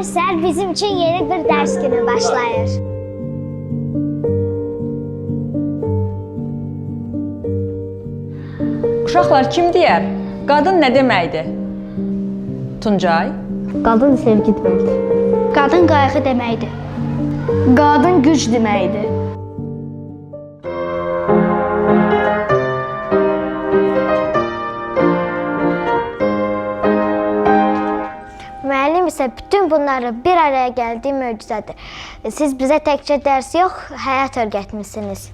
Hər səhər bizim üçün yeni bir dərs günü başlayır. Uşaqlar kim deyər? Qadın nə deməkdir? Tuncay? Qadın sevgi deməkdir. Qadın qayğı deməkdir. Qadın güc deməkdir. Müəllim isə bütün bunları bir araya gəldiyi möcüzədir. Siz bizə təkcə dərs yox, həyat öyrətmisiniz.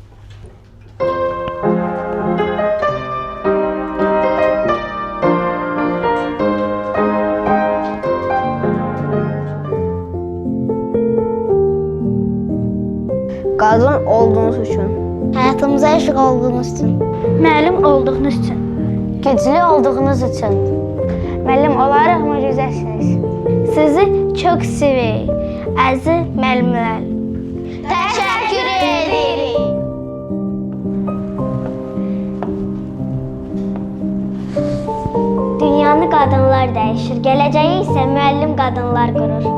Qadın olduğunuz üçün. Həyatımıza eşq olduğunuz üçün. Müəllim olduğunuz üçün. Güclü olduğunuz üçün. Müəllim olaraq möcüzəsiniz. Sizi çox sevirik, əziz müəllimlər. Təşəkkür edirik. Dünyanı qadınlar dəyişir, gələcəyi isə müəllim qadınlar qurur.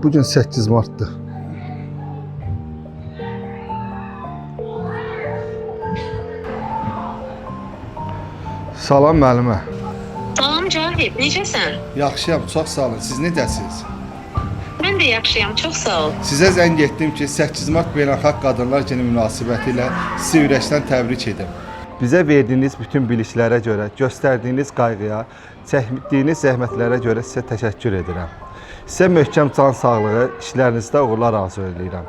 Bugün 8 Mart'dır. Salam müəllimə. Salam Cahid, necəsən? Yaxşıyam, çox sağ olun. Siz necəsiniz? Mən də yaxşıyam, çox sağ ol. Sizə zəng etdim ki, 8 Mart Beynəlxalq Qadınlar Günü münasibətilə sizi ürəkdən təbrik edim. Bizə verdiyiniz bütün biliklərə görə, göstərdiyiniz qayğıya, çəkdiyiniz zəhmətlərə görə sizə təşəkkür edirəm. Sizə möhkəm can sağlığı, işlərinizdə uğurlar arzu edirəm.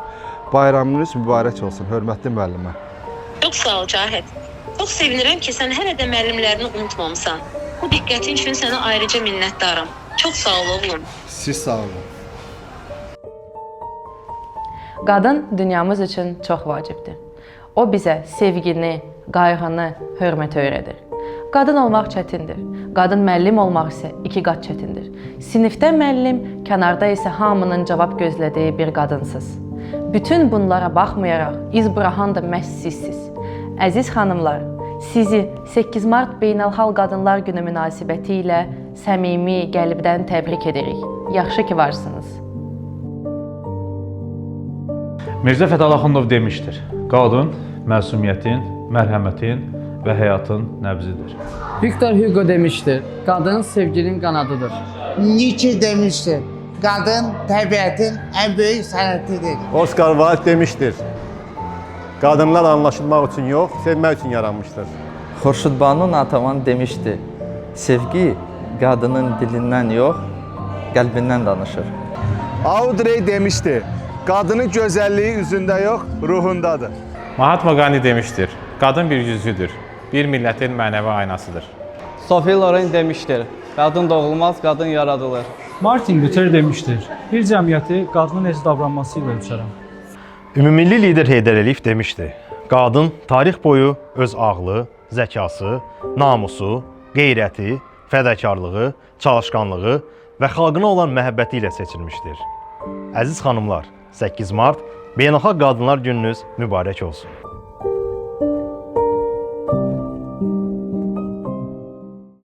Bayramınız mübarək olsun, hörmətli müəllimə. Çox sağ ol Cahid. Çox sevinirəm ki, sən hələ də müəllimlərini unutmamısan. Bu diqqətin üçün sənə ayrıca minnətdaram. Çox sağ ol oğlum. Siz sağ olun. Qadın dünyamız üçün çox vacibdir. O bizə sevgini, qayğını, hörməti öyrədir. Qadın olmaq çətindir. Qadın müəllim olmaq isə 2 qat çətindir. Sinifdə müəllim, kənarda isə hamının cavab gözlədiyi bir qadınsınız. Bütün bunlara baxmayaraq iz buraxan da məhz sizsiz. Əziz xanımlar, sizi 8 Mart Beynəlxalq Qadınlar Günü münasibəti ilə səmimi qəlbdən təbrik edirik. Yaxşı ki varsınız. Mirzə Fətəli demişdir, qadın məsumiyyətin, mərhəmətin və həyatın nəbzidir. Victor Hugo demiştir, qadın sevginin qanadıdır. Nietzsche demiştir, qadın təbiətin ən böyük sənətidir. Oscar Wilde demişdir, qadınlar anlaşılmaq üçün yox, sevmək üçün yaranmışdır. Xurşud Banu Natəvan demişdi, sevgi qadının dilindən yox, qəlbindən danışır. Audrey demişdi, qadının gözəlliyi üzündə yox, ruhundadır. Mahatma Gandhi demişdir, qadın bir yüzüdür, bir millətin mənəvi aynasıdır. Sophie Loren demişdir, qadın doğulmaz, qadın yaradılır. Martin Luther demişdir, bir cəmiyyəti qadının necə davranması ilə ölçərəm. Ümumilli lider Heydər Əliyev demişdi, qadın tarix boyu öz ağlı, zəkası, namusu, qeyrəti, fədakarlığı, çalışqanlığı və xalqına olan məhəbbəti ilə seçilmişdir. Əziz xanımlar, 8 Mart Beynəlxalq Qadınlar Gününüz mübarək olsun.